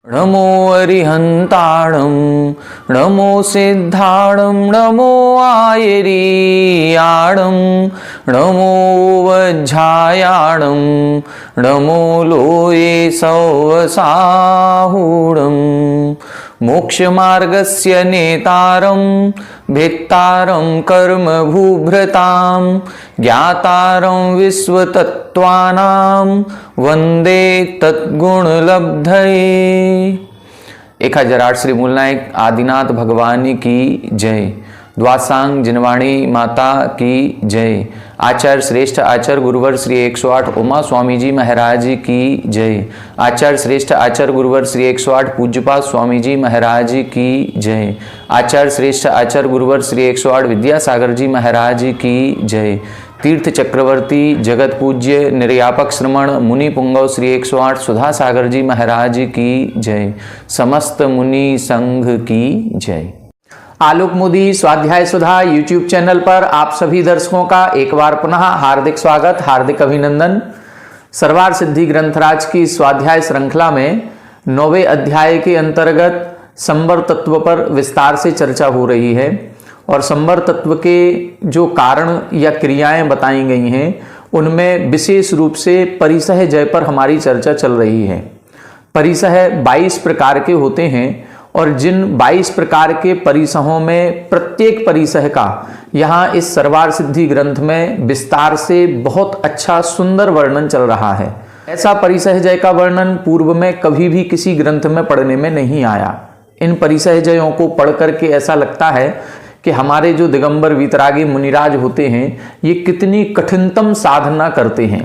नमो अरिहंताणं नमो सिद्धाणं नमो आयरीयाणं नमो वज्झायाणं नमो लोये सौवसाहूणं मोक्षमार्गस्य नेतारं भेत्तारं कर्मभूभृतां ज्ञातारं विश्वतत्त्वानां वंदे तद्गुणलब्धये। 1008 श्री मूलनायक आदिनाथ भगवान की जय। द्वासांग जिनवाणी माता की जय। आचार्य श्रेष्ठ आचार्य गुरुवर श्री 108 उमा स्वामी जी महाराज की जय। आचार्य श्रेष्ठ आचार्य गुरुवर श्री 108 पूज्यपाद स्वामी जी महाराज की जय। आचार्य श्रेष्ठ आचार्य गुरुवर श्री 108 विद्यासागर जी महाराज की जय। तीर्थ चक्रवर्ती जगत पूज्य निर्यापक श्रमण मुनि पुंगव श्री 108 सुधा सागर जी महाराज की जय। समस्त मुनि संघ की जय। आलोक मोदी स्वाध्याय सुधा यूट्यूब चैनल पर आप सभी दर्शकों का एक बार पुनः हार्दिक स्वागत, हार्दिक अभिनंदन। सर्वार सिद्धि ग्रंथराज की स्वाध्याय श्रृंखला में 9वें अध्याय के अंतर्गत संवर तत्व पर विस्तार से चर्चा हो रही है और संवर तत्व के जो कारण या क्रियाएं बताई गई हैं उनमें विशेष रूप से परिसह जय पर हमारी चर्चा चल रही है। परिसह 22 प्रकार के होते हैं और जिन 22 प्रकार के परिसहों में प्रत्येक परिसह का यहाँ इस सर्वार सिद्धि ग्रंथ में विस्तार से बहुत अच्छा सुंदर वर्णन चल रहा है। ऐसा परिसह जय का वर्णन पूर्व में कभी भी किसी ग्रंथ में पढ़ने में नहीं आया। इन परिसह जयों को पढ़ करके ऐसा लगता है कि हमारे जो दिगंबर वीतरागी मुनिराज होते हैं ये कितनी कठिनतम साधना करते हैं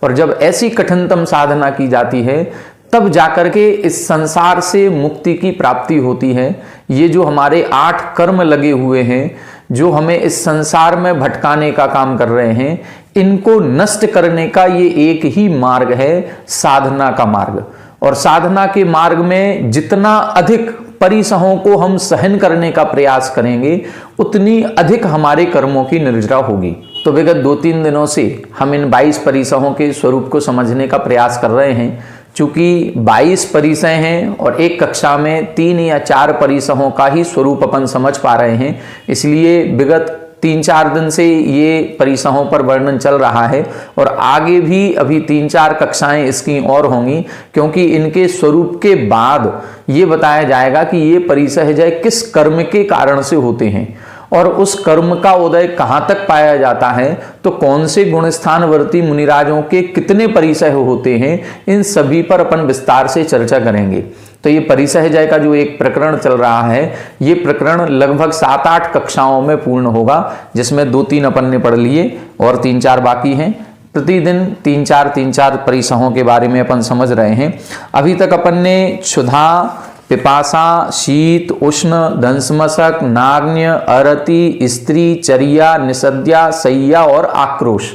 और जब ऐसी कठिनतम साधना की जाती है तब जाकर के इस संसार से मुक्ति की प्राप्ति होती है। ये जो हमारे 8 कर्म लगे हुए हैं जो हमें इस संसार में भटकाने का काम कर रहे हैं, इनको नष्ट करने का ये एक ही मार्ग है, साधना का मार्ग। और साधना के मार्ग में जितना अधिक परिसहों को हम सहन करने का प्रयास करेंगे उतनी अधिक हमारे कर्मों की निर्जरा होगी। तो विगत 2-3 दिनों से हम इन 22 परिसहों के स्वरूप को समझने का प्रयास कर रहे हैं। चूंकि 22 परिसह हैं और एक कक्षा में 3 या 4 परिसहों का ही स्वरूप अपन समझ पा रहे हैं, इसलिए विगत 3-4 दिन से ये परिसहों पर वर्णन चल रहा है और आगे भी अभी 3-4 कक्षाएं इसकी और होंगी, क्योंकि इनके स्वरूप के बाद ये बताया जाएगा कि ये परिसह जय किस कर्म के कारण से होते हैं और उस कर्म का उदय कहाँ तक पाया जाता है, तो कौन से गुणस्थानवर्ती मुनिराजों के कितने परिसह होते हैं, इन सभी पर अपन विस्तार से चर्चा करेंगे। तो ये परिसह जय का जो एक प्रकरण चल रहा है ये प्रकरण लगभग 7-8 कक्षाओं में पूर्ण होगा, जिसमें 2-3 अपन ने पढ़ लिए और 3-4 बाकी हैं। प्रतिदिन 3-4 परिसहों के बारे में अपन समझ रहे हैं। अभी तक अपन ने क्षुधा, पिपासा, शीत, उष्ण, दंशमशक, नाग्न्य, अरति, स्त्री, चर्या, निषद्या, सैया और आक्रोश,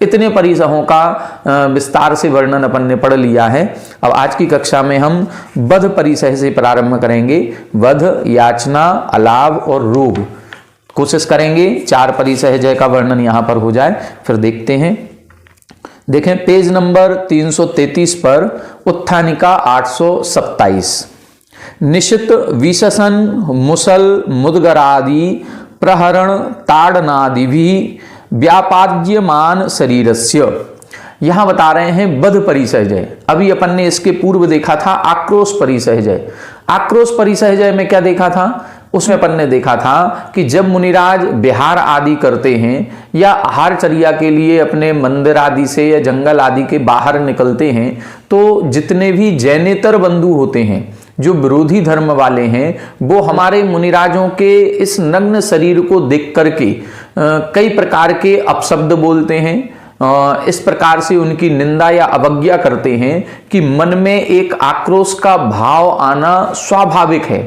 इतने परिसहों का विस्तार से वर्णन अपन ने पढ़ लिया है। अब आज की कक्षा में हम वध परिसह से प्रारंभ करेंगे। वध, याचना, अलाभ और रोग कोशिश करेंगे 4 परिसह जय का वर्णन यहाँ पर हो जाए, फिर देखते हैं। देखें पेज नंबर 333 पर उत्थानिका 827। निशित विशसन मुसल मुद्गरादि प्रहरण ताड़नादि भी व्यापाद्यमान शरीरस्य। यहां बता रहे हैं वध परिसह जय। अभी अपन ने इसके पूर्व देखा था आक्रोश परिसह जय। आक्रोश परिसह जय में क्या देखा था? उसमें अपन ने देखा था कि जब मुनिराज विहार आदि करते हैं या आहारचर्या के लिए अपने मंदिर आदि से या जंगल आदि के बाहर निकलते हैं तो जितने भी जैनेतर बंधु होते हैं, जो विरोधी धर्म वाले हैं, वो हमारे मुनिराजों के इस नग्न शरीर को देख करके कई प्रकार के अपशब्द बोलते हैं। इस प्रकार से उनकी निंदा या अवज्ञा करते हैं कि मन में एक आक्रोश का भाव आना स्वाभाविक है।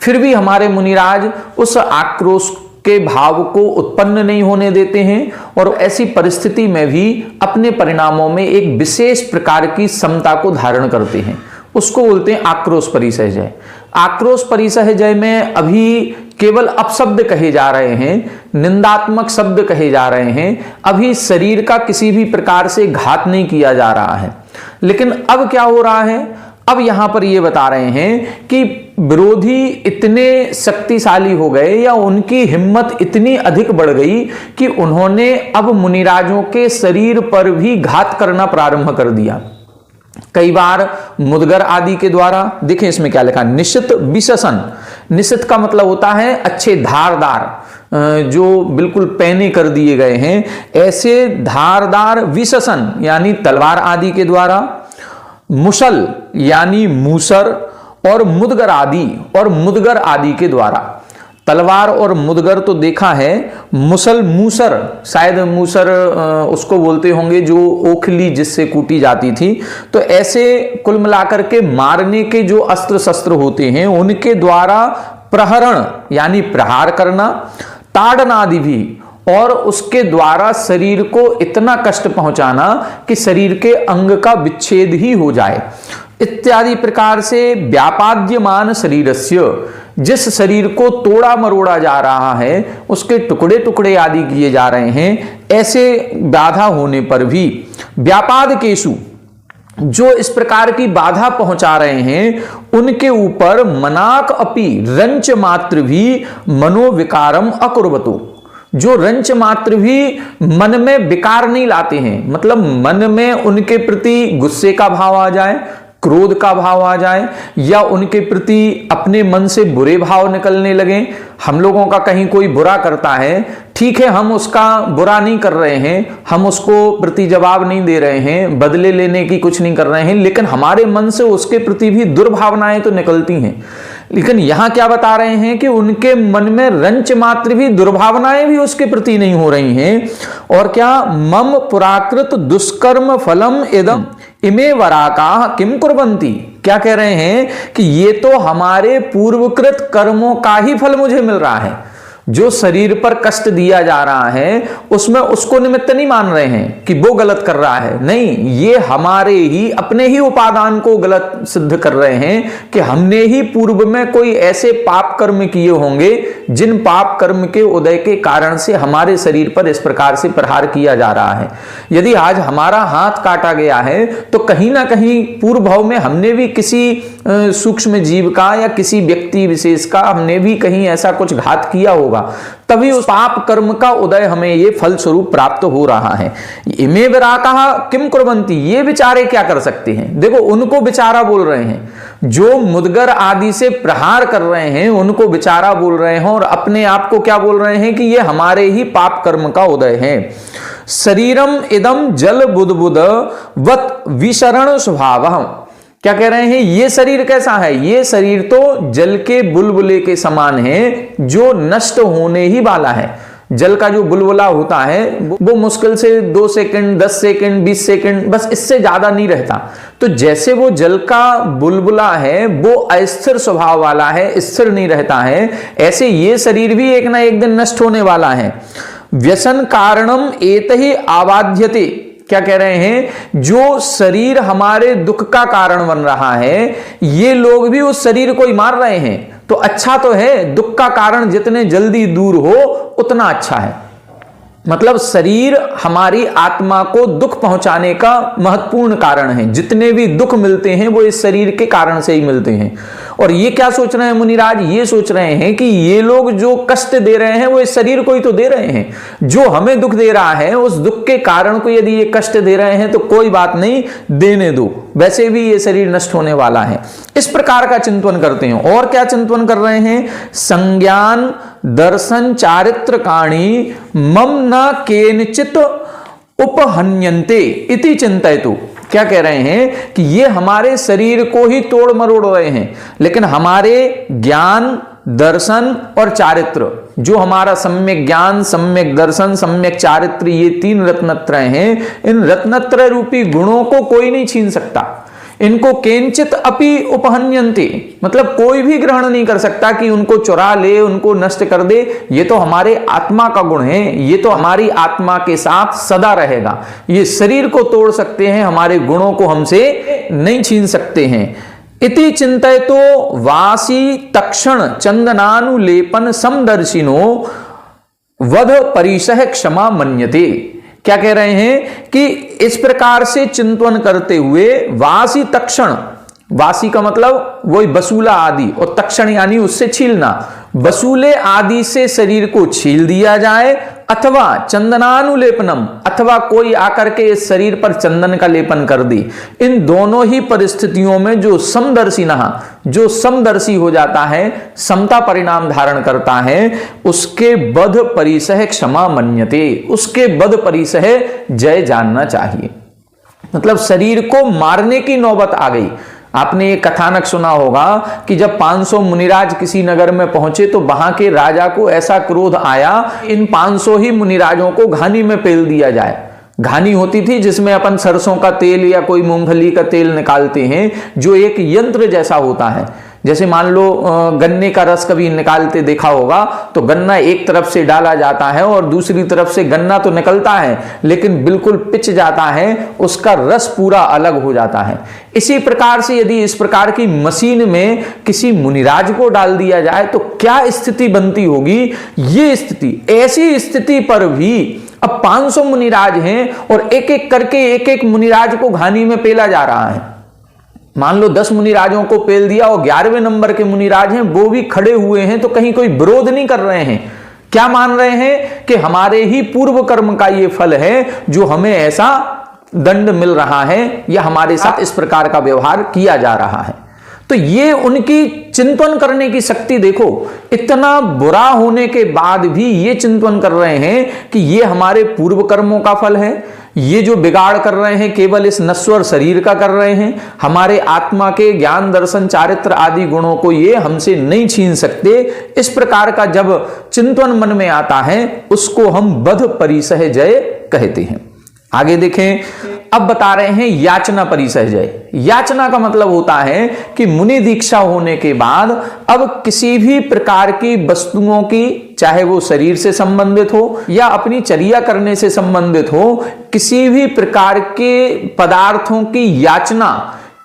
फिर भी हमारे मुनिराज उस आक्रोश के भाव को उत्पन्न नहीं होने देते हैं और ऐसी परिस्थिति में भी अपने परिणामों में एक विशेष प्रकार की समता को धारण करते हैं। उसको बोलते हैं आक्रोश परिसह जय। आक्रोश परिसह जय में अभी केवल अपशब्द कहे जा रहे हैं, निंदात्मक शब्द कहे जा रहे हैं, अभी शरीर का किसी भी प्रकार से घात नहीं किया जा रहा है। लेकिन अब क्या हो रहा है? अब यहां पर ये बता रहे हैं कि विरोधी इतने शक्तिशाली हो गए या उनकी हिम्मत इतनी अधिक बढ़ गई कि उन्होंने अब मुनिराजों के शरीर पर भी घात करना प्रारंभ कर दिया। कई बार मुदगर आदि के द्वारा, देखें इसमें क्या लिखा, निशित विशसन। निशित का मतलब होता है अच्छे धारदार, जो बिल्कुल पैने कर दिए गए हैं, ऐसे धारदार विशसन यानी तलवार आदि के द्वारा, मुसल यानी मूसर, और मुदगर आदि के द्वारा। तलवार और मुदगर तो देखा है, मुसल मूसर, शायद मूसर उसको बोलते होंगे जो ओखली जिससे कूटी जाती थी। तो ऐसे कुल मिलाकर के मारने के जो अस्त्र शस्त्र होते हैं उनके द्वारा प्रहरण यानी प्रहार करना, ताड़न आदि भी, और उसके द्वारा शरीर को इतना कष्ट पहुंचाना कि शरीर के अंग का विच्छेद ही हो जाए, इत्यादि प्रकार से व्यापाद्यमान शरीरस्य, जिस शरीर को तोड़ा मरोड़ा जा रहा है, उसके टुकड़े टुकड़े आदि किए जा रहे हैं, ऐसे बाधा होने पर भी व्यापाद केशु, जो इस प्रकार की बाधा पहुंचा रहे हैं, उनके ऊपर मनाक अपि रंच मात्र भी मनोविकारम अकुर्वतो, जो रंच मात्र भी मन में विकार नहीं लाते हैं, मतलब मन में उनके प्रति गुस्से का भाव आ जाए, क्रोध का भाव आ जाए, या उनके प्रति अपने मन से बुरे भाव निकलने लगे। हम लोगों का कहीं कोई बुरा करता है, ठीक है, हम उसका बुरा नहीं कर रहे हैं, हम उसको प्रति जवाब नहीं दे रहे हैं, बदले लेने की कुछ नहीं कर रहे हैं, लेकिन हमारे मन से उसके प्रति भी दुर्भावनाएं तो निकलती हैं। लेकिन यहां क्या बता रहे हैं कि उनके मन में रंच मात्र भी दुर्भावनाएं भी उसके प्रति नहीं हो रही हैं। और क्या, मम पुराकृत दुष्कर्म फलम इदम इमे वराका किम कुर्वन्ति, क्या कह रहे हैं कि ये तो हमारे पूर्वकृत कर्मों का ही फल मुझे मिल रहा है। जो शरीर पर कष्ट दिया जा रहा है उसमें उसको निमित्त नहीं मान रहे हैं कि वो गलत कर रहा है, नहीं, ये हमारे ही अपने ही उपादान को गलत सिद्ध कर रहे हैं कि हमने ही पूर्व में कोई ऐसे पाप कर्म किए होंगे जिन पाप कर्म के उदय के कारण से हमारे शरीर पर इस प्रकार से प्रहार किया जा रहा है। यदि आज हमारा हाथ काटा गया है तो कहीं ना कहीं पूर्व भाव में हमने भी किसी सूक्ष्म जीव का या किसी व्यक्ति विशेष का हमने भी कहीं ऐसा कुछ घात किया होगा, तभी उस पाप कर्म का उदय हमें ये फल स्वरूप प्राप्त हो रहा है। इमे विराका किम कुर्वन्ति, ये बेचारे क्या कर सकते हैं। देखो, उनको बेचारा बोल रहे हैं, जो मुदगर आदि से प्रहार कर रहे हैं उनको बेचारा बोल रहे हैं, और अपने आप को क्या बोल रहे हैं कि ये हमारे ही पाप कर्म का उदय है। शरीरम इदम जल बुदबुद वत विशरण स्वभावः, क्या कह रहे हैं, ये शरीर कैसा है, ये शरीर तो जल के बुलबुले के समान है जो नष्ट होने ही वाला है। जल का जो बुलबुला होता है वो मुश्किल से 2 सेकंड, 10 सेकंड, 20 सेकंड, बस इससे ज्यादा नहीं रहता। तो जैसे वो जल का बुलबुला है वो अस्थिर स्वभाव वाला है, स्थिर नहीं रहता है, ऐसे ये शरीर भी एक ना एक दिन नष्ट होने वाला है। व्यसन कारणम एतहि आबाध्यते, क्या कह रहे हैं, जो शरीर हमारे दुख का कारण बन रहा है, ये लोग भी उस शरीर को ही मार रहे हैं। तो अच्छा तो है, दुख का कारण जितने जल्दी दूर हो उतना अच्छा है। मतलब शरीर हमारी आत्मा को दुख पहुंचाने का महत्वपूर्ण कारण है। जितने भी दुख मिलते हैं वो इस शरीर के कारण से ही मिलते हैं। और ये क्या सोच रहे हैं मुनिराज, ये सोच रहे हैं कि ये लोग जो कष्ट दे रहे हैं वो इस शरीर को ही तो दे रहे हैं। जो हमें दुख दे रहा है उस दुख के कारण को यदि ये कष्ट दे रहे हैं तो कोई बात नहीं, देने दो, वैसे भी ये शरीर नष्ट होने वाला है। इस प्रकार का चिंतन करते हैं। और क्या चिंतन कर रहे हैं, संज्ञान दर्शन चारित्र काणी मम न केनचित उपहन्यन्ते इति चिंतयतु। क्या कह रहे हैं कि ये हमारे शरीर को ही तोड़ मरोड़ रहे हैं, लेकिन हमारे ज्ञान, दर्शन और चारित्र, जो हमारा सम्यक ज्ञान, सम्यक दर्शन, सम्यक चारित्र, ये 3 रत्नत्रय हैं, इन रत्नत्रय रूपी गुणों को कोई नहीं छीन सकता। इनको केंचित अपि उपहन्यन्ते, मतलब कोई भी ग्रहण नहीं कर सकता कि उनको चुरा ले, उनको नष्ट कर दे। ये तो हमारे आत्मा का गुण है, ये तो हमारी आत्मा के साथ सदा रहेगा। ये शरीर को तोड़ सकते हैं, हमारे गुणों को हमसे नहीं छीन सकते हैं। इति चिंतयतो वासी तक्षण चंदनानुलेपन समदर्शिनो वध परिसह क्षमा मन्यते। क्या कह रहे हैं कि इस प्रकार से चिंतन करते हुए वासी तक्षण, वासी का मतलब वही बसूला आदि, और तक्षण यानी उससे छीलना। बसूले आदि से शरीर को छील दिया जाए, अथवा चंदनानुलेपनम, अथवा कोई आकर के इस शरीर पर चंदन का लेपन कर दी। इन दोनों ही परिस्थितियों में जो समदर्शिनः, जो समदर्शी हो जाता है, समता परिणाम धारण करता है, उसके बध परिसह क्षमा मन्यते, उसके बध परिसह जय जानना चाहिए। मतलब शरीर को मारने की नौबत आ गई। आपने ये कथानक सुना होगा कि जब 500 मुनिराज किसी नगर में पहुंचे तो वहां के राजा को ऐसा क्रोध आया, इन 500 ही मुनिराजों को घानी में पेल दिया जाए। घानी होती थी जिसमें अपन सरसों का तेल या कोई मूंगफली का तेल निकालते हैं, जो एक यंत्र जैसा होता है। जैसे मान लो गन्ने का रस कभी निकालते देखा होगा, तो गन्ना एक तरफ से डाला जाता है और दूसरी तरफ से गन्ना तो निकलता है लेकिन बिल्कुल पिच जाता है, उसका रस पूरा अलग हो जाता है। इसी प्रकार से यदि इस प्रकार की मशीन में किसी मुनिराज को डाल दिया जाए तो क्या स्थिति बनती होगी। ये स्थिति, ऐसी स्थिति पर भी अब 500 मुनिराज हैं और एक एक करके एक एक मुनिराज को घानी में पेला जा रहा है। मान लो 10 मुनिराजों को पेल दिया और 11वें नंबर के मुनिराज हैं, वो भी खड़े हुए हैं, तो कहीं कोई विरोध नहीं कर रहे हैं। क्या मान रहे हैं कि हमारे ही पूर्व कर्म का ये फल है जो हमें ऐसा दंड मिल रहा है या हमारे साथ इस प्रकार का व्यवहार किया जा रहा है। तो ये उनकी चिंतन करने की शक्ति देखो, इतना बुरा होने के बाद भी ये चिंतन कर रहे हैं कि ये हमारे पूर्व कर्मों का फल है। ये जो बिगाड़ कर रहे हैं केवल इस नश्वर शरीर का कर रहे हैं, हमारे आत्मा के ज्ञान दर्शन चारित्र आदि गुणों को ये हमसे नहीं छीन सकते। इस प्रकार का जब चिंतन मन में आता है उसको हम बध परिसह जय कहते हैं। आगे देखें, अब बता रहे हैं याचना परिसह जय। याचना का मतलब होता है कि मुनि दीक्षा होने के बाद अब किसी भी प्रकार की वस्तुओं की, चाहे वो शरीर से संबंधित हो या अपनी चर्या करने से संबंधित हो, किसी भी प्रकार के पदार्थों की याचना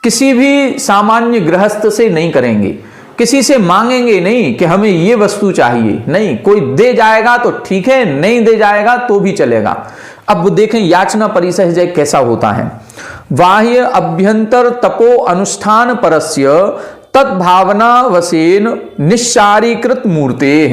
किसी भी सामान्य गृहस्थ से नहीं करेंगे। किसी से मांगेंगे नहीं कि हमें ये वस्तु चाहिए, नहीं, कोई दे जाएगा तो ठीक है, नहीं दे जाएगा तो भी चलेगा। अब वो देखें याचना परिसह जय कैसा होता है। बाह्य अभ्यंतर तपो अनुष्ठान परस्य तद्भावना वसेन निस्सारीकृत मूर्ते।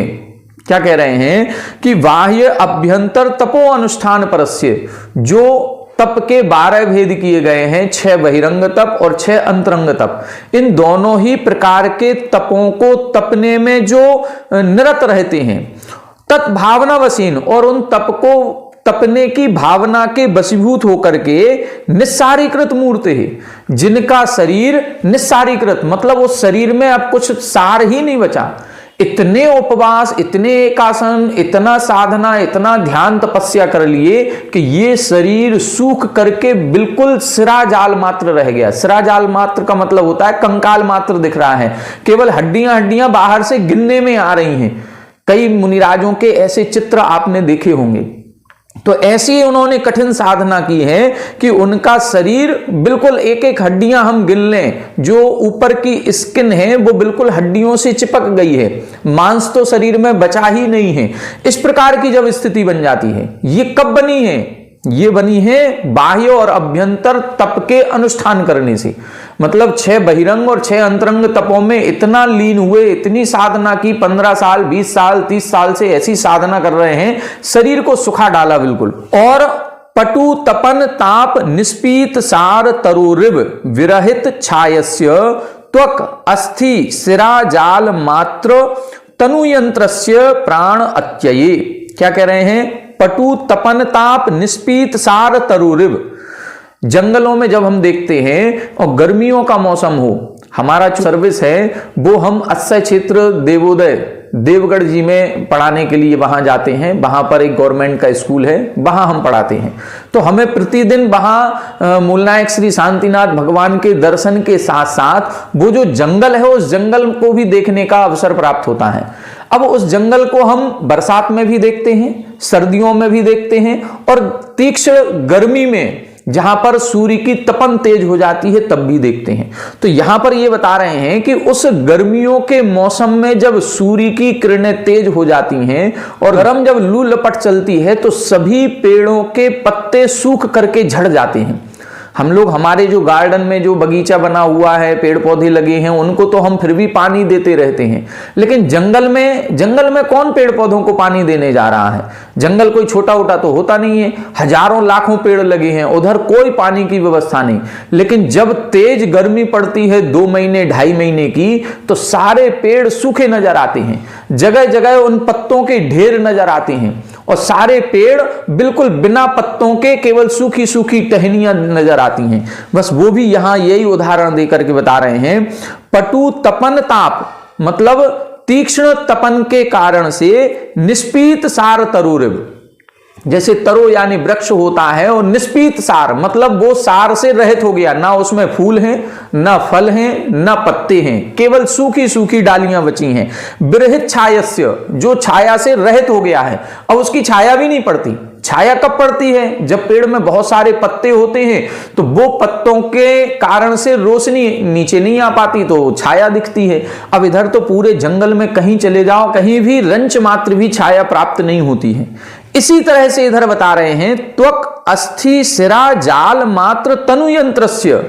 क्या कह रहे हैं कि बाह्य अभ्यंतर तपो अनुष्ठान परस्य, जो तप के 12 भेद किए गए हैं, 6 बहिरंग तप और 6 अंतरंग तप, इन दोनों ही प्रकार के तपों को तपने में जो निरत रहते हैं, तत्भावना वसीन, और उन तप को तपने की भावना के वशीभूत होकर के निस्सारीकृत मूर्ति है, जिनका शरीर निस्सारीकृत मतलब उस शरीर में अब कुछ सार ही नहीं बचा। इतने उपवास, इतने एकासन, इतना साधना, इतना ध्यान तपस्या कर लिए कि ये शरीर सूख करके बिल्कुल सिराजाल मात्र रह गया। सिराजाल मात्र का मतलब होता है कंकाल मात्र दिख रहा है, केवल हड्डियां हड्डियां बाहर से गिनने में आ रही हैं। कई मुनिराजों के ऐसे चित्र आपने देखे होंगे। तो ऐसी उन्होंने कठिन साधना की है कि उनका शरीर बिल्कुल एक एक हड्डियां हम गिन लें, जो ऊपर की स्किन है वो बिल्कुल हड्डियों से चिपक गई है, मांस तो शरीर में बचा ही नहीं है। इस प्रकार की जब स्थिति बन जाती है, ये कब बनी है? ये बनी है बाह्य और अभ्यंतर तप के अनुष्ठान करने से। मतलब 6 बहिरंग और 6 अंतरंग तपों में इतना लीन हुए, इतनी साधना की, 15 साल 20 साल 30 साल से ऐसी साधना कर रहे हैं, शरीर को सुखा डाला बिल्कुल। और पटु तपन ताप निष्पीत सार तरुरिव विरहित छायस्य त्वक अस्थि सिरा जाल मात्र तनुयंत्रस्य प्राण अत्यये। क्या कह रहे हैं? पटु तपन ताप निष्पीत सार तरुरिव। जंगलों में जब हम देखते हैं और गर्मियों का मौसम हो, हमारा जो सर्विस है वो हम अक्षय क्षेत्र देवोदय देवगढ़ जी में पढ़ाने के लिए वहां जाते हैं। वहां पर एक गवर्नमेंट का स्कूल है, वहां हम पढ़ाते हैं। तो हमें प्रतिदिन वहां मूलनायक श्री शांतिनाथ भगवान के दर्शन के साथ साथ वो जो जंगल है उस जंगल को भी देखने का अवसर प्राप्त होता है। अब उस जंगल को हम बरसात में भी देखते हैं, सर्दियों में भी देखते हैं, और तीक्ष्ण गर्मी में जहां पर सूर्य की तपन तेज हो जाती है तब भी देखते हैं। तो यहां पर ये बता रहे हैं कि उस गर्मियों के मौसम में जब सूर्य की किरणें तेज हो जाती हैं और गर्म जब लू लपट चलती है तो सभी पेड़ों के पत्ते सूख करके झड़ जाते हैं। हम लोग हमारे जो गार्डन में जो बगीचा बना हुआ है, पेड़ पौधे लगे हैं, उनको तो हम फिर भी पानी देते रहते हैं, लेकिन जंगल में कौन पेड़ पौधों को पानी देने जा रहा है? जंगल कोई छोटा उटा तो होता नहीं है, हजारों लाखों पेड़ लगे हैं, उधर कोई पानी की व्यवस्था नहीं। लेकिन जब तेज गर्मी पड़ती है 2 महीने 2.5 महीने की, तो सारे पेड़ सूखे नजर आते हैं, जगह जगह उन पत्तों के ढेर नजर आते हैं और सारे पेड़ बिल्कुल बिना पत्तों के केवल सूखी सूखी टहनियां नजर आती हैं। बस वो भी यहां यही उदाहरण देकर के बता रहे हैं। पटु तपन ताप, मतलब तीक्ष्ण तपन के कारण से निष्पीत सार तरुरिव, जैसे तरो यानी वृक्ष होता है, और निष्पीत सार मतलब वो सार से रहित हो गया, ना उसमें फूल हैं, ना फल हैं, ना पत्ते हैं, केवल सूखी सूखी डालियां बची हैं। बिरहित छायस्य, जो छाया से रहित हो गया है, अब उसकी छाया भी नहीं पड़ती। छाया कब पड़ती है? जब पेड़ में बहुत सारे पत्ते होते हैं तो वो पत्तों के कारण से रोशनी नीचे नहीं आ पाती, तो छाया दिखती है। अब इधर तो पूरे जंगल में कहीं चले जाओ, कहीं भी रंच मात्र भी छाया प्राप्त नहीं होती है। इसी तरह से इधर बता रहे हैं, त्वक अस्थि सिरा जाल मात्र तनु यंत्रस्य,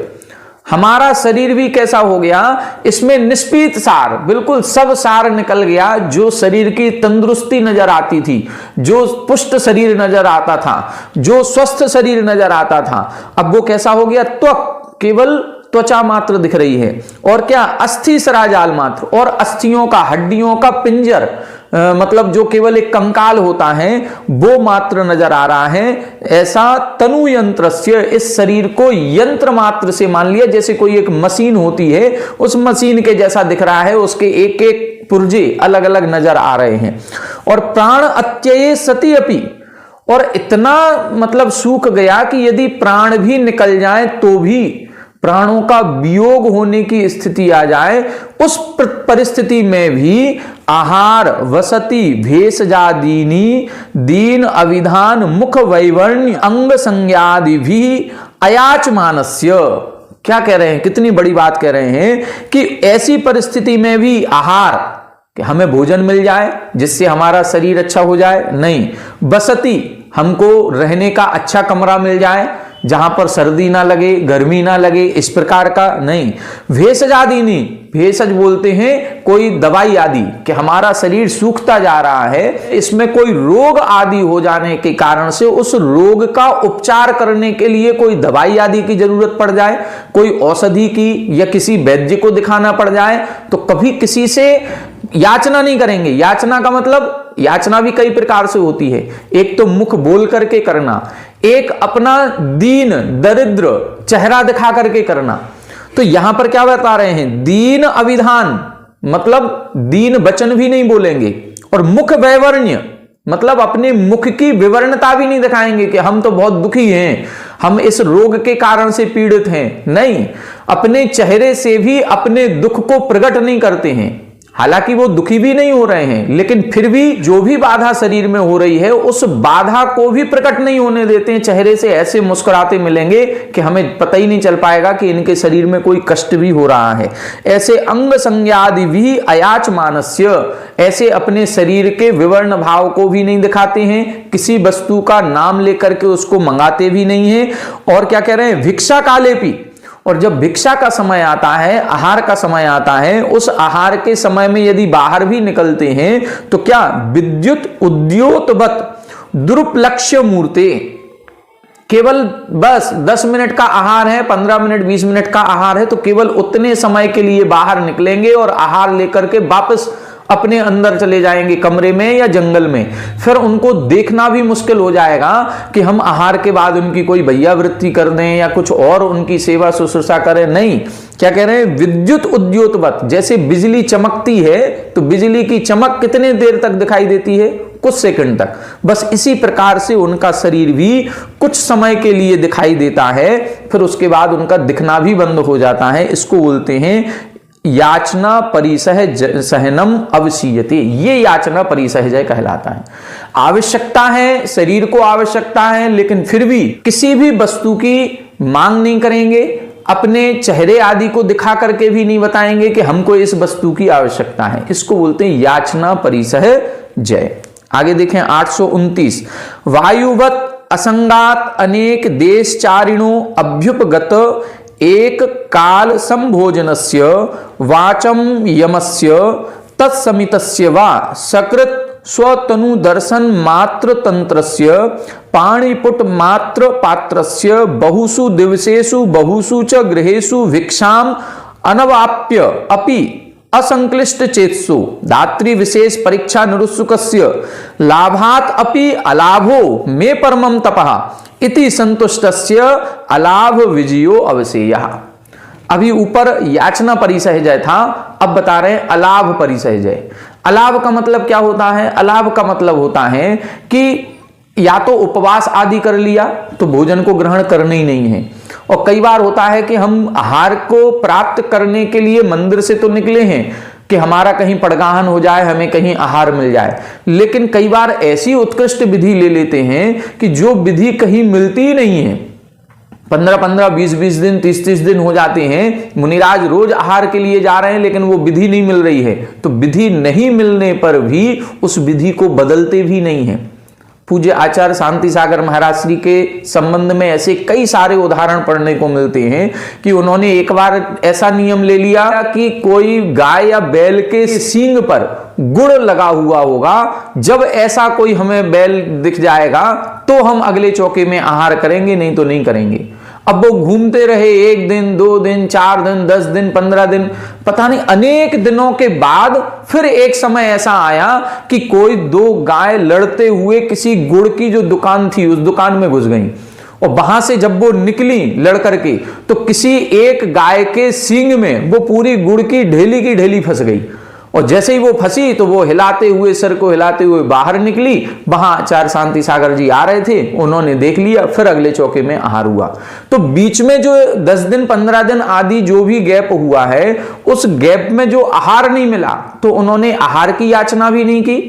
हमारा शरीर भी कैसा हो गया, इसमें निष्पीत सार, बिल्कुल सब सार निकल गया। जो शरीर की तंदुरुस्ती नजर आती थी, जो पुष्ट शरीर नजर आता था, जो स्वस्थ शरीर नजर आता था, अब वो कैसा हो गया? त्वक, केवल त्वचा मात्र दिख रही है। और क्या? अस्थि सराजाल मात्र, और अस्थियों का, हड्डियों का पिंजर, मतलब जो केवल एक कंकाल होता है वो मात्र नजर आ रहा है। ऐसा तनु यंत्रस्य, इस शरीर को यंत्र मात्र से मान लिया, जैसे कोई एक मशीन होती है, उस मशीन के जैसा दिख रहा है, उसके एक एक पुर्जे अलग अलग नजर आ रहे हैं। और प्राण अत्यये सति अपि, और इतना मतलब सूख गया कि यदि प्राण भी निकल जाए तो भी, प्राणों का वियोग होने की स्थिति आ जाए, उस परिस्थिति में भी आहार वसति भेषजादीनी दीन अविधान मुख वैवर्ण्य अंग संज्ञादि भी अयाचमानस्य। क्या कह रहे हैं? कितनी बड़ी बात कह रहे हैं कि ऐसी परिस्थिति में भी आहार, कि हमें भोजन मिल जाए जिससे हमारा शरीर अच्छा हो जाए, नहीं। बसति, हमको रहने का अच्छा कमरा मिल जाए जहां पर सर्दी ना लगे, गर्मी ना लगे, इस प्रकार का नहीं। भेषज आदि नहीं, भेषज बोलते हैं कोई दवाई आदि, कि हमारा शरीर सूखता जा रहा है, इसमें कोई रोग आदि हो जाने के कारण से उस रोग का उपचार करने के लिए कोई दवाई आदि की जरूरत पड़ जाए, कोई औषधि की, या किसी वैद्य को दिखाना पड़ जाए, तो कभी किसी से याचना नहीं करेंगे। याचना का मतलब, याचना भी कई प्रकार से होती है। एक तो मुख बोल करके करना, एक अपना दीन दरिद्र चेहरा दिखा करके करना। तो यहां पर क्या बता रहे हैं? दीन अविधान, मतलब दीन वचन भी नहीं बोलेंगे, और मुख वैवर्ण्य, मतलब अपने मुख की विवरणता भी नहीं दिखाएंगे कि हम तो बहुत दुखी हैं, हम इस रोग के कारण से पीड़ित हैं। नहीं, अपने चेहरे से भी अपने दुख को प्रकट नहीं करते हैं। हालांकि वो दुखी भी नहीं हो रहे हैं, लेकिन फिर भी जो भी बाधा शरीर में हो रही है, उस बाधा को भी प्रकट नहीं होने देते हैं। चेहरे से ऐसे मुस्कुराते मिलेंगे कि हमें पता ही नहीं चल पाएगा कि इनके शरीर में कोई कष्ट भी हो रहा है। ऐसे अंग संज्ञादि भी अयाच मानस्य, ऐसे अपने शरीर के विवर्ण भाव को भी नहीं दिखाते हैं, किसी वस्तु का नाम लेकर के उसको मंगाते भी नहीं है। और क्या कह रहे हैं? भिक्षा कालेपी, और जब भिक्षा का समय आता है, आहार का समय आता है, उस आहार के समय में यदि बाहर भी निकलते हैं तो क्या? विद्युत उद्योतवत दुरुपलक्ष्य मूर्ते, केवल बस 10 मिनट का आहार है, 15 मिनट 20 मिनट का आहार है, तो केवल उतने समय के लिए बाहर निकलेंगे और आहार लेकर के वापस अपने अंदर चले जाएंगे, कमरे में या जंगल में। फिर उनको देखना भी मुश्किल हो जाएगा कि हम आहार के बाद उनकी कोई भैयावृत्ति कर दें या कुछ और उनकी सेवा शुश्रूषा करें। नहीं, क्या कह रहे हैं? विद्युत उद्योतवत, जैसे बिजली चमकती है तो बिजली की चमक कितने देर तक दिखाई देती है? कुछ सेकंड तक। बस इसी प्रकार से उनका शरीर भी कुछ समय के लिए दिखाई देता है, फिर उसके बाद उनका दिखना भी बंद हो जाता है। इसको बोलते हैं याचना परिसहज सहनम अवसीयते। ये याचना परिसहजय कहलाता है। आवश्यकता है, शरीर को आवश्यकता है, लेकिन फिर भी किसी भी वस्तु की मांग नहीं करेंगे, अपने चेहरे आदि को दिखा करके भी नहीं बताएंगे कि हमको इस वस्तु की आवश्यकता है। इसको बोलते हैं याचना परिसहजय। आगे देखें 829, वायुवत असंगात अनेक देशचारिणो अभ्युपगत एक काल संभोजनस्य वाचम यमस्य तत्समितस्य वा सकृत स्वतनु दर्शन मात्र तंत्रस्य पाणिपुट मात्र पात्रस्य बहुषु दिवसेषु बहुषु च गृहेषु भिक्षाम अनवाप्य अपि असंक्लिष्ट चेत्सु दात्री विशेष परीक्षा निरुत्सुकस्य लाभात अपि अलाभो मे परमं तपः इति संतुष्टस्य अलाभ विजयो अवसेयः। अभी ऊपर याचना परिसहजय था, अब बता रहे हैं अलाभ परिसहजय। अलाभ का मतलब क्या होता है? अलाभ का मतलब होता है कि या तो उपवास आदि कर लिया तो भोजन को ग्रहण करना ही नहीं है, और कई बार होता है कि हम आहार को प्राप्त करने के लिए मंदिर से तो निकले हैं कि हमारा कहीं पड़गाहन हो जाए, हमें कहीं आहार मिल जाए, लेकिन कई बार ऐसी उत्कृष्ट विधि ले लेते हैं कि जो विधि कहीं मिलती ही नहीं है। 15-15, 20-20 दिन, 30-30 दिन हो जाते हैं, मुनिराज रोज आहार के लिए जा रहे हैं लेकिन वो विधि नहीं मिल रही है। तो विधि नहीं मिलने पर भी उस विधि को बदलते भी नहीं है। पूज्य आचार्य शांति सागर महाराज श्री के संबंध में ऐसे कई सारे उदाहरण पढ़ने को मिलते हैं कि उन्होंने एक बार ऐसा नियम ले लिया कि कोई गाय या बैल के सींग पर गुड़ लगा हुआ होगा, जब ऐसा कोई हमें बैल दिख जाएगा तो हम अगले चौके में आहार करेंगे, नहीं तो नहीं करेंगे। अब वो घूमते रहे 1 दिन, 2 दिन, 4 दिन, 10 दिन, 15 दिन, पता नहीं अनेक दिनों के बाद फिर एक समय ऐसा आया कि कोई 2 गाय लड़ते हुए किसी गुड़ की जो दुकान थी उस दुकान में घुस गई, और वहां से जब वो निकली लड़ करके तो किसी एक गाय के सींग में वो पूरी गुड़ की ढेली फंस गई, और जैसे ही वो फंसी तो वो हिलाते हुए, सिर को हिलाते हुए बाहर निकली। वहां आचार्य शांति सागर जी आ रहे थे, उन्होंने देख लिया, फिर अगले चौके में आहार हुआ। तो बीच में जो 10 दिन 15 दिन आदि जो भी गैप हुआ है, उस गैप में जो आहार नहीं मिला तो उन्होंने आहार की याचना भी नहीं की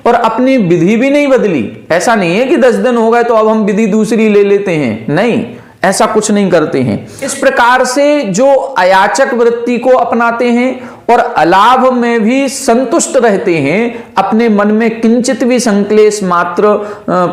और अपनी विधि भी नहीं बदली। ऐसा नहीं है कि 10 दिन हो गए तो अब हम विधि दूसरी ले लेते हैं, नहीं, ऐसा कुछ नहीं करते हैं। इस प्रकार से जो अयाचक वृत्ति को अपनाते हैं और अलाभ में भी संतुष्ट रहते हैं, अपने मन में किंचित भी संक्लेश मात्र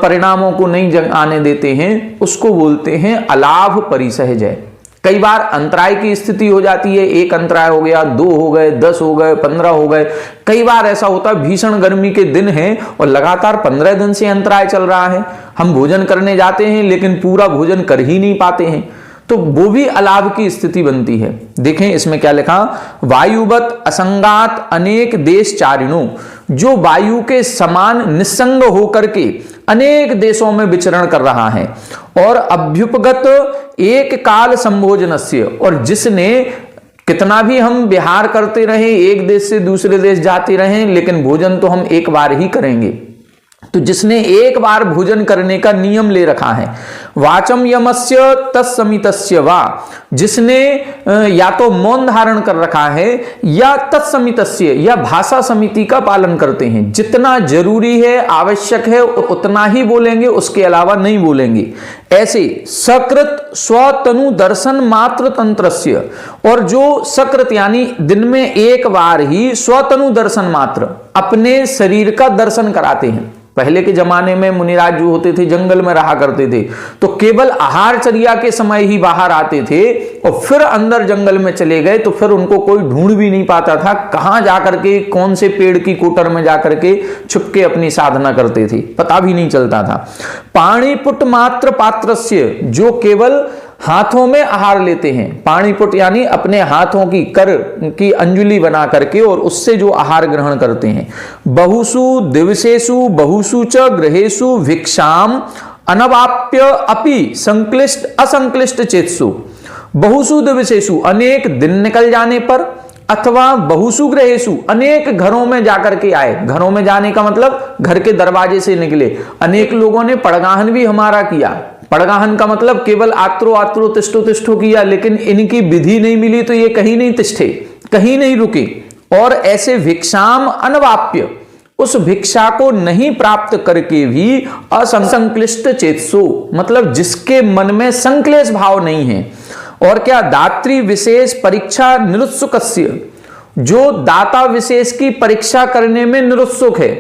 परिणामों को नहीं आने देते हैं, उसको बोलते हैं अलाभ परिसहजय। कई बार अंतराय की स्थिति हो जाती है, 1 अंतराय हो गया, 2 हो गए, 10 हो गए, 15 हो गए। कई बार ऐसा होता है भीषण गर्मी के दिन हैं और लगातार 15 दिन से अंतराय चल रहा है, हम भोजन करने जाते हैं लेकिन पूरा भोजन कर ही नहीं पाते हैं, तो वो भी अलाभ की स्थिति बनती है। देखें इसमें क्या लिखा, वायुवत असंगात अनेक देशचारिणों, जो वायु के समान निसंग होकर के अनेक देशों में विचरण कर रहा है, और अभ्युपगत एक काल संभोजनस्य, और जिसने कितना भी हम विहार करते रहे, एक देश से दूसरे देश जाते रहे, लेकिन भोजन तो हम एक बार ही करेंगे, तो जिसने एक बार भोजन करने का नियम ले रखा है, वाचम यमस्य तत्समितस्य वा, जिसने या तो मौन धारण कर रखा है या तत्समितस्य या भाषा समिति का पालन करते हैं, जितना जरूरी है आवश्यक है उतना ही बोलेंगे, उसके अलावा नहीं बोलेंगे। ऐसे सकृत स्वतनु दर्शन मात्र तंत्रस्य, और जो सकृत यानी दिन में एक बार ही स्वतनु दर्शन मात्र अपने शरीर का दर्शन कराते हैं। पहले के जमाने में मुनिराज जो होते थे जंगल में रहा करते थे, तो केवल आहारचर्या के समय ही बाहर आते थे और फिर अंदर जंगल में चले गए तो फिर उनको कोई ढूंढ भी नहीं पाता था, कहां जाकर के कौन से पेड़ की कोटर में जाकर के छुपके अपनी साधना करते थे, पता भी नहीं चलता था। पाणिपुट मात्र पात्रस्य, जो केवल हाथों में आहार लेते हैं, पाणिपुट यानी अपने हाथों की कर की अंजुली बना करके और उससे जो आहार ग्रहण करते हैं। बहुषु दिवसेषु बहुषु च गृहेषु भिक्षाम अनवाप्य अपि संक्लिष्ट असंक्लिष्ट चेतसु, बहुषु दिवसेषु अनेक दिन निकल जाने पर, अथवा बहुषु गृहेषु अनेक घरों में जाकर के आए। घरों में जाने का मतलब घर के दरवाजे से निकले। अनेक लोगों ने पड़गाहन भी हमारा किया, पड़गाहन का मतलब केवल आत्रो आत्रो तिष्ठो तिष्ठो किया, लेकिन इनकी विधि नहीं मिली तो ये कहीं नहीं तिष्ठे, कहीं नहीं रुके। और ऐसे भिक्षाम अनवाप्य, उस भिक्षा को नहीं प्राप्त करके भी असंक्लिष्ट चेतसो, मतलब जिसके मन में संक्लेश भाव नहीं है। और क्या, दात्री विशेष परीक्षा निरुत्सुकस्य, जो दाता विशेष की परीक्षा करने में निरुत्सुक है।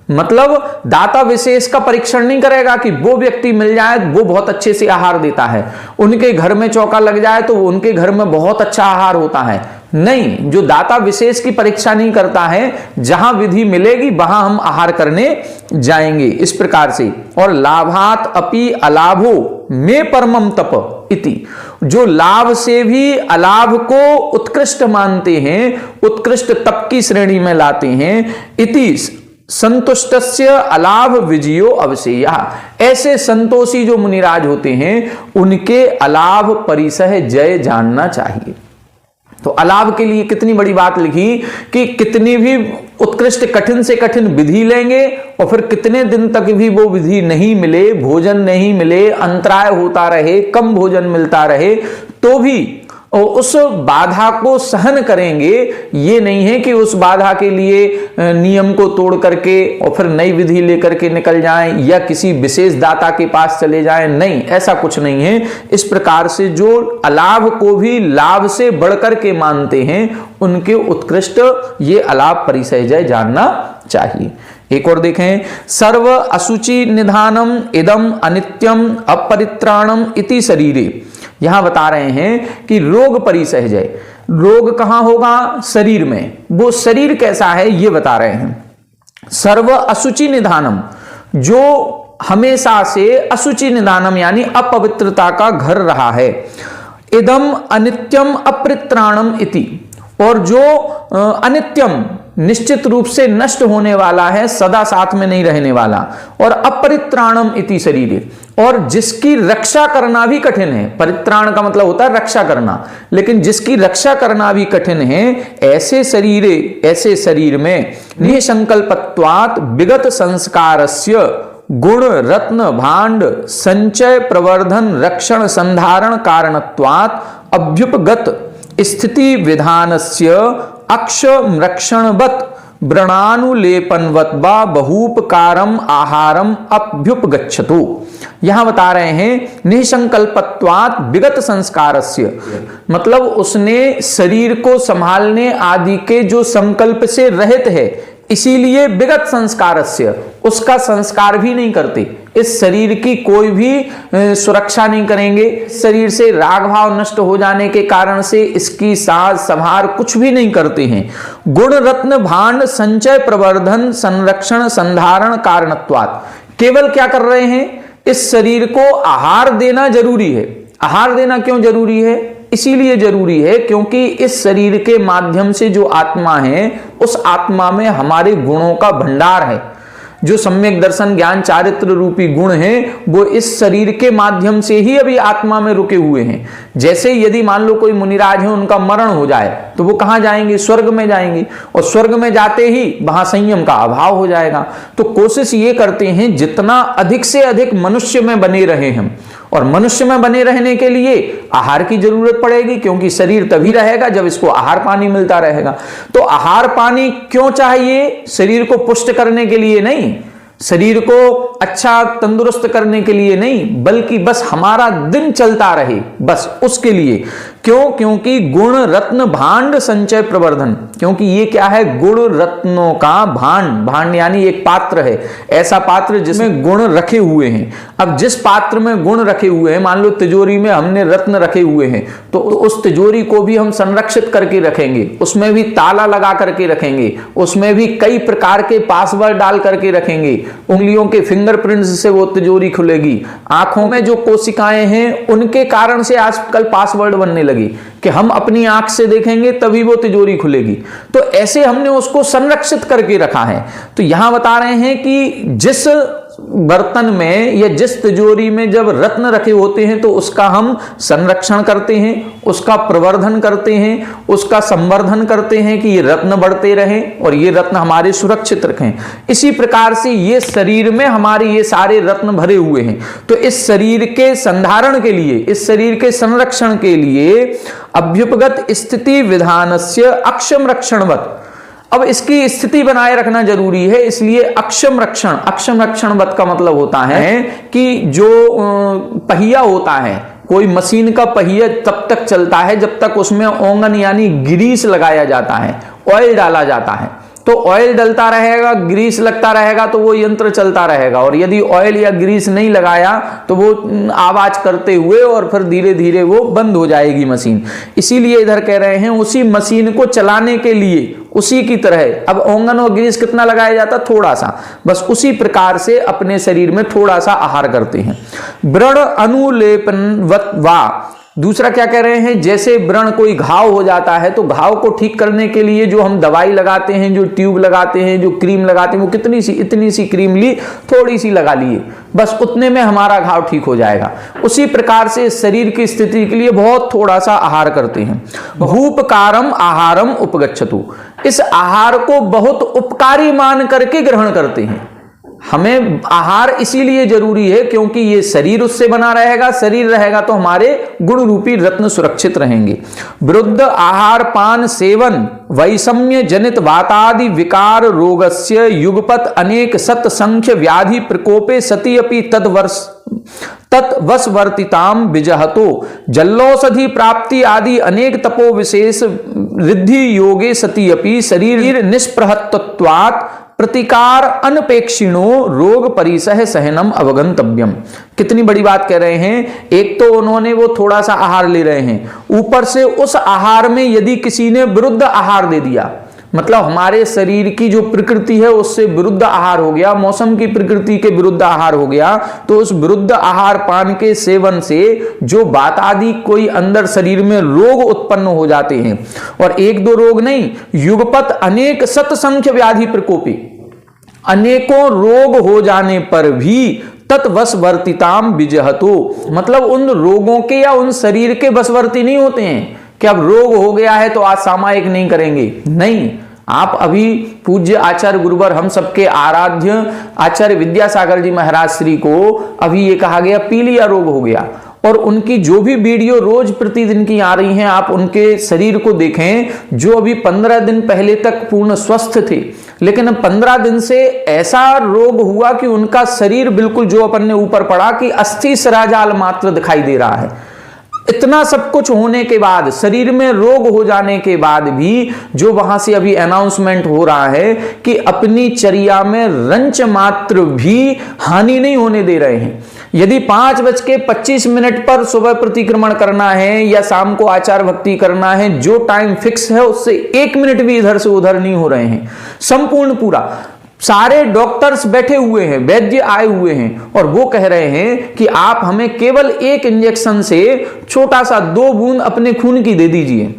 मतलब दाता विशेष का परीक्षण नहीं करेगा कि वो व्यक्ति मिल जाए वो बहुत अच्छे से आहार देता है, उनके घर में चौका लग जाए तो उनके घर में बहुत अच्छा आहार होता है। नहीं, जो दाता विशेष की परीक्षा नहीं करता है, जहां विधि मिलेगी वहां हम आहार करने जाएंगे, इस प्रकार से। और लाभात अपि अलाभो में परमम तप इति, जो लाभ से भी अलाभ को उत्कृष्ट मानते हैं, उत्कृष्ट तप की श्रेणी में लाते हैं। इति संतुष्टस्य अलाभ विजयो अवसेयः, ऐसे संतोषी जो मुनिराज होते हैं उनके अलाभ परिसह जय जानना चाहिए। तो अलाभ के लिए कितनी बड़ी बात लिखी कि कितनी भी उत्कृष्ट कठिन से कठिन विधि लेंगे और फिर कितने दिन तक भी वो विधि नहीं मिले, भोजन नहीं मिले, अंतराय होता रहे, कम भोजन मिलता रहे, तो भी उस बाधा को सहन करेंगे। ये नहीं है कि उस बाधा के लिए नियम को तोड़ करके और फिर नई विधि लेकर के निकल जाएं या किसी विशेष दाता के पास चले जाएं, नहीं, ऐसा कुछ नहीं है। इस प्रकार से जो अलाभ को भी लाभ से बढ़कर के मानते हैं उनके उत्कृष्ट ये अलाभ परिसह जय जानना चाहिए। एक और देखें, सर्व असुचि निधानम इदम अनित्यम अपरित्राणम इति शरीरे। यहां बता रहे हैं कि रोग परिसहजय, रोग कहां होगा? शरीर में। वो शरीर कैसा है ये बता रहे हैं। सर्व असुचि निधानम, जो हमेशा से असुचि निधानम यानी अपवित्रता का घर रहा है। इदम अनित्यम अपरित्राणम इति, और जो अनित्यम निश्चित रूप से नष्ट होने वाला है, सदा साथ में नहीं रहने वाला। और अपरित्राणम इति शरीरे, और जिसकी रक्षा करना भी कठिन है। परित्राण का मतलब होता है रक्षा करना, लेकिन जिसकी रक्षा करना भी कठिन है, ऐसे शरीरे, ऐसे शरीर में निसंकल्पत्वात् विगत संस्कारस्य गुण रत्न भांड संचय प्रवर्धन रक्षण संधारण कारणत्वात् अभ्युपगत स्थिति विधानस्य अक्षमरक्षणवत् व्रणानुलेपनवत् वा बहूपकारम आहारम अभ्युपगच्छतु। यहां बता रहे हैं निसंकल्पत्वात् विगत संस्कारस्य, मतलब उसने शरीर को संभालने आदि के जो संकल्प से रहित है, इसीलिए विगत संस्कारस्य, उसका संस्कार भी नहीं करते। इस शरीर की कोई भी सुरक्षा नहीं करेंगे, शरीर से राग भाव नष्ट हो जाने के कारण से इसकी साज संभार कुछ भी नहीं करते हैं। गुण रत्न भांड संचय प्रवर्धन संरक्षण संधारण कारणत्वात्, केवल क्या कर रहे हैं? इस शरीर को आहार देना जरूरी है। आहार देना क्यों जरूरी है? इसीलिए जरूरी है क्योंकि इस शरीर के माध्यम से जो आत्मा है, उस आत्मा में हमारे गुणों का भंडार है। जो सम्यक दर्शन ज्ञान चारित्र रूपी गुण हैं, वो इस शरीर के माध्यम से ही अभी आत्मा में रुके हुए हैं। जैसे यदि मान लो कोई मुनिराज है, उनका मरण हो जाए तो वो कहां जाएंगे? स्वर्ग में जाएंगे, और स्वर्ग में जाते ही वहां संयम का अभाव हो जाएगा। तो कोशिश ये करते हैं जितना अधिक से अधिक मनुष्य में बने रहे हम, और मनुष्य में बने रहने के लिए आहार की जरूरत पड़ेगी, क्योंकि शरीर तभी रहेगा जब इसको आहार पानी मिलता रहेगा। तो आहार पानी क्यों चाहिए? शरीर को पुष्ट करने के लिए नहीं, शरीर को अच्छा तंदुरुस्त करने के लिए नहीं, बल्कि बस हमारा दिन चलता रहे, बस उसके लिए। क्यों? क्योंकि गुण रत्न भांड संचय प्रवर्धन, क्योंकि ये क्या है? गुण रत्नों का भांड। भांड यानी एक पात्र है, ऐसा पात्र जिसमें गुण रखे हुए हैं। अब जिस पात्र में गुण रखे हुए हैं, मान लो तिजोरी में हमने रत्न रखे हुए हैं, तो उस तिजोरी को भी हम संरक्षित करके रखेंगे, उसमें भी ताला लगा करके रखेंगे, उसमें भी कई प्रकार के पासवर्ड डाल करके रखेंगे। उंगलियों के फिंगरप्रिंट्स से वो तिजोरी खुलेगी। आंखों में जो कोशिकाएं हैं, उनके कारण से आजकल पासवर्ड बनने लगे कि हम अपनी आंख से देखेंगे तभी वो तिजोरी खुलेगी। तो ऐसे हमने उसको संरक्षित करके रखा है। तो यहां बता रहे हैं कि जिस बर्तन में या जिस तिजोरी में जब रत्न रखे होते हैं, तो उसका हम संरक्षण करते हैं, उसका प्रवर्धन करते हैं, उसका संवर्धन करते हैं कि ये रत्न बढ़ते रहें और ये रत्न हमारे सुरक्षित रखें। इसी प्रकार से ये शरीर में हमारे ये सारे रत्न भरे हुए हैं। तो इस शरीर के संधारण के लिए, इस शरीर के संरक्षण के लिए अभ्युपगत स्थिति विधानस्य अक्षम रक्षणवत्, अब इसकी स्थिति बनाए रखना जरूरी है, इसलिए अक्षम रक्षण, अक्षम रक्षणवत का मतलब होता है कि जो पहिया होता है, कोई मशीन का पहिया तब तक चलता है जब तक उसमें ओंगन यानी ग्रीस लगाया जाता है, ऑयल डाला जाता है। तो ऑयल डलता रहेगा, ग्रीस लगता रहेगा तो वो यंत्र चलता रहेगा, और यदि ऑयल या ग्रीस नहीं लगाया तो वो आवाज करते हुए और फिर धीरे धीरे वो बंद हो जाएगी मशीन। इसीलिए इधर कह रहे हैं उसी मशीन को चलाने के लिए उसी की तरह, अब ओंगन और ग्रीस कितना लगाया जाता, थोड़ा सा, बस उसी प्रकार से अपने शरीर में थोड़ा सा आहार करते हैं। व्रण अनुलेपन वा, दूसरा क्या कह रहे हैं, जैसे व्रण कोई घाव हो जाता है तो घाव को ठीक करने के लिए जो हम दवाई लगाते हैं, जो ट्यूब लगाते हैं, जो क्रीम लगाते हैं, वो कितनी सी, इतनी सी क्रीम ली, थोड़ी सी लगा लिए, बस उतने में हमारा घाव ठीक हो जाएगा। उसी प्रकार से शरीर की स्थिति के लिए बहुत थोड़ा सा आहार करते हैं। भूपकारम आहारम उपगच्छतु, इस आहार को बहुत उपकारी मान करके ग्रहण करते हैं। हमें आहार इसीलिए जरूरी है क्योंकि ये शरीर उससे बना रहेगा, शरीर रहेगा तो हमारे गुण रूपी रत्न सुरक्षित रहेंगे। विरुद्ध आहार पान सेवन वैषम्य जनित वातादि विकार रोगस्य युगपत अनेक सत संख्य व्याधि प्रकोपे सति अपि तत्वशवर्तिताम विजहतो जल्लौषधि प्राप्ति आदि अनेक तपो विशेष रिद्धि योगे सति अपि शरीर निष्प्रहत्वात् प्रतिकार अनपेक्षिणो रोग परिसह सहनम अवगंतव्यम। कितनी बड़ी बात कह रहे हैं। एक तो उन्होंने वो थोड़ा सा आहार ले रहे हैं, ऊपर से उस आहार में यदि किसी ने विरुद्ध आहार दे दिया, मतलब हमारे शरीर की जो प्रकृति है उससे विरुद्ध आहार हो गया, मौसम की प्रकृति के विरुद्ध आहार हो गया, तो उस विरुद्ध आहार पान के सेवन से जो बात आदि कोई अंदर शरीर में रोग उत्पन्न हो जाते हैं, और एक दो रोग नहीं, युगपत अनेक सतसंख्य व्याधि प्रकोपी, अनेकों रोग हो जाने पर भी तत्वशवर्तिताम विजहतो, मतलब उन रोगों के या उन शरीर के वशवर्ती नहीं होते हैं कि अब रोग हो गया है तो आज सामायिक नहीं करेंगे, नहीं। आप अभी पूज्य आचार्य गुरुवर हम सबके आराध्य आचार्य विद्यासागर जी महाराज श्री को अभी ये कहा गया पीलिया रोग हो गया, और उनकी जो भी वीडियो रोज प्रतिदिन की आ रही हैं, आप उनके शरीर को देखें, जो अभी 15 दिन पहले तक पूर्ण स्वस्थ थे, लेकिन 15 दिन से ऐसा रोग हुआ कि उनका शरीर बिल्कुल जो अपन ने ऊपर पड़ा कि अस्थि सराजाल मात्र दिखाई दे रहा है। इतना सब कुछ होने के बाद, शरीर में रोग हो जाने के बाद भी जो वहां से अभी अनाउंसमेंट हो रहा है कि अपनी चर्या में रंच मात्र भी हानि नहीं होने दे रहे हैं। यदि 5:25 पर सुबह प्रतिक्रमण करना है या शाम को आचार भक्ति करना है, जो टाइम फिक्स है उससे 1 मिनट भी इधर से उधर नहीं हो रहे हैं। संपूर्ण पूरा सारे डॉक्टर्स बैठे हुए हैं, वैद्य आए हुए हैं, और वो कह रहे हैं कि आप हमें केवल 1 इंजेक्शन से छोटा सा 2 बूंद अपने खून की दे दीजिए,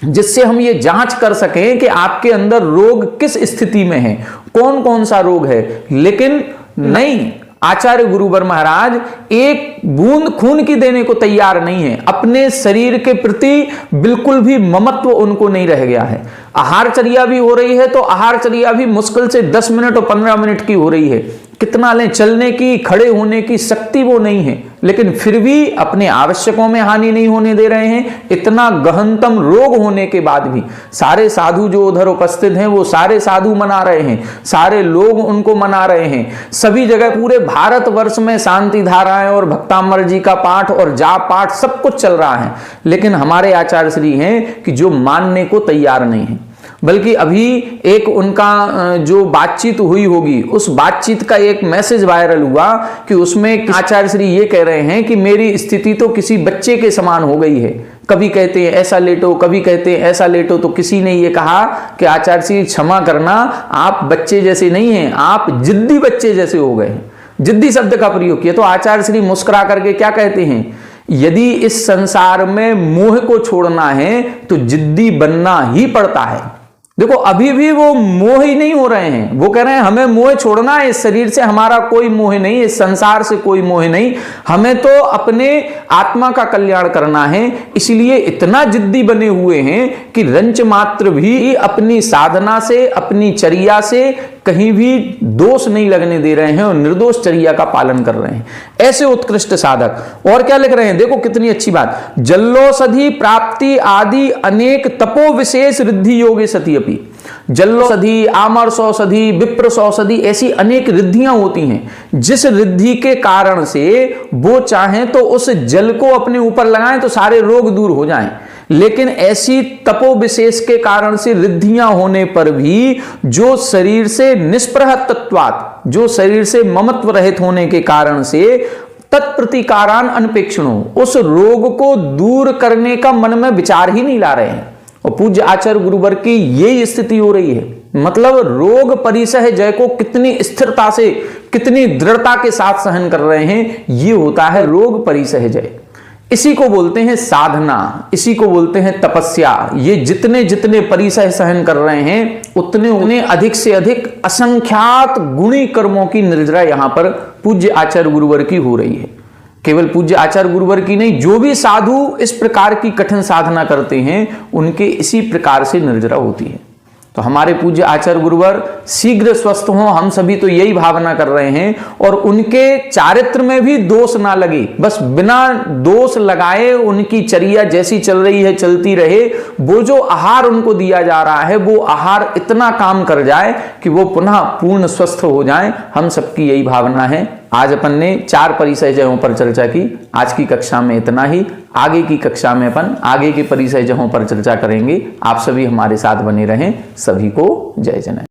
जिससे हम ये जांच कर सकें कि आपके अंदर रोग किस स्थिति में है, कौन कौन सा रोग है। लेकिन नहीं, आचार्य गुरुवर महाराज 1 बूंद खून की देने को तैयार नहीं है। अपने शरीर के प्रति बिल्कुल भी ममत्व उनको नहीं रह गया है। आहारचर्या भी हो रही है तो आहारचर्या भी मुश्किल से 10 मिनट और 15 मिनट की हो रही है। कितना लें, चलने की, खड़े होने की शक्ति वो नहीं है, लेकिन फिर भी अपने आवश्यकों में हानि नहीं होने दे रहे हैं। इतना गहनतम रोग होने के बाद भी सारे साधु जो उधर उपस्थित हैं वो सारे साधु मना रहे हैं, सारे लोग उनको मना रहे हैं। सभी जगह पूरे भारतवर्ष में शांति धाराएं और भक्तामर जी का पाठ और जाप पाठ सब कुछ चल रहा है, लेकिन हमारे आचार्य श्री हैं कि जो मानने को तैयार नहीं है। बल्कि अभी एक उनका जो बातचीत हुई होगी, उस बातचीत का एक मैसेज वायरल हुआ कि उसमें आचार्य श्री ये कह रहे हैं कि मेरी स्थिति तो किसी बच्चे के समान हो गई है। कभी कहते हैं ऐसा लेटो, कभी कहते हैं ऐसा लेटो, तो किसी ने ये कहा कि आचार्य श्री क्षमा करना, आप बच्चे जैसे नहीं हैं, आप जिद्दी बच्चे जैसे हो गए। जिद्दी शब्द का प्रयोग किया तो आचार्य श्री मुस्कुरा करके क्या कहते हैं, यदि इस संसार में मोह को छोड़ना है तो जिद्दी बनना ही पड़ता है। देखो अभी भी वो मोह ही नहीं हो रहे हैं, वो कह रहे हैं हमें मोह छोड़ना है, इस शरीर से हमारा कोई मोह नहीं, इस संसार से कोई मोह नहीं, हमें तो अपने आत्मा का कल्याण करना है। इसलिए इतना जिद्दी बने हुए हैं कि रंच मात्र भी अपनी साधना से, अपनी चर्या से कहीं भी दोष नहीं लगने दे रहे हैं और निर्दोष चर्या का पालन कर रहे हैं। ऐसे उत्कृष्ट साधक। और क्या लिख रहे हैं, देखो कितनी अच्छी बात, जल्लौषधि प्राप्ति आदि अनेक तपो विशेष रिद्धि योगे सति अपि। जल्लौषधि, आमरस औषधि, विप्रस औषधि, ऐसी अनेक रिद्धियां होती हैं जिस रिद्धि के कारण से वो चाहें तो उस जल को अपने ऊपर लगाएं तो सारे रोग दूर हो जाएं। लेकिन ऐसी तपो विशेष के कारण से रिद्धियां होने पर भी जो शरीर से निष्प्रह तत्वात्, जो शरीर से ममत्व रहित होने के कारण से तत्प्रतिकारान अनपेक्षणो, उस रोग को दूर करने का मन में विचार ही नहीं ला रहे हैं। और पूज्य आचार्य गुरुवर की यही स्थिति हो रही है। मतलब रोग परिसह जय को कितनी स्थिरता से, कितनी दृढ़ता के साथ सहन कर रहे हैं, ये होता है रोग परिसह जय। इसी को बोलते हैं साधना, इसी को बोलते हैं तपस्या। ये जितने जितने परिसह सहन कर रहे हैं उतने उन्हें अधिक से अधिक असंख्यात गुणी कर्मों की निर्जरा यहां पर पूज्य आचार्य गुरुवर की हो रही है। केवल पूज्य आचार्य गुरुवर की नहीं, जो भी साधु इस प्रकार की कठिन साधना करते हैं उनके इसी प्रकार से निर्जरा होती है। तो हमारे पूज्य आचार्य गुरुवर शीघ्र स्वस्थ हों, हम सभी तो यही भावना कर रहे हैं। और उनके चारित्र में भी दोष ना लगे, बस बिना दोष लगाए उनकी चर्या जैसी चल रही है चलती रहे। वो जो आहार उनको दिया जा रहा है वो आहार इतना काम कर जाए कि वो पुनः पूर्ण स्वस्थ हो जाए। हम सबकी यही भावना है। आज अपन ने 4 परिसह जयों पर चर्चा की। आज की कक्षा में इतना ही। आगे की कक्षा में अपन आगे के परिसह जयों पर चर्चा करेंगे। आप सभी हमारे साथ बने रहें। सभी को जय जय।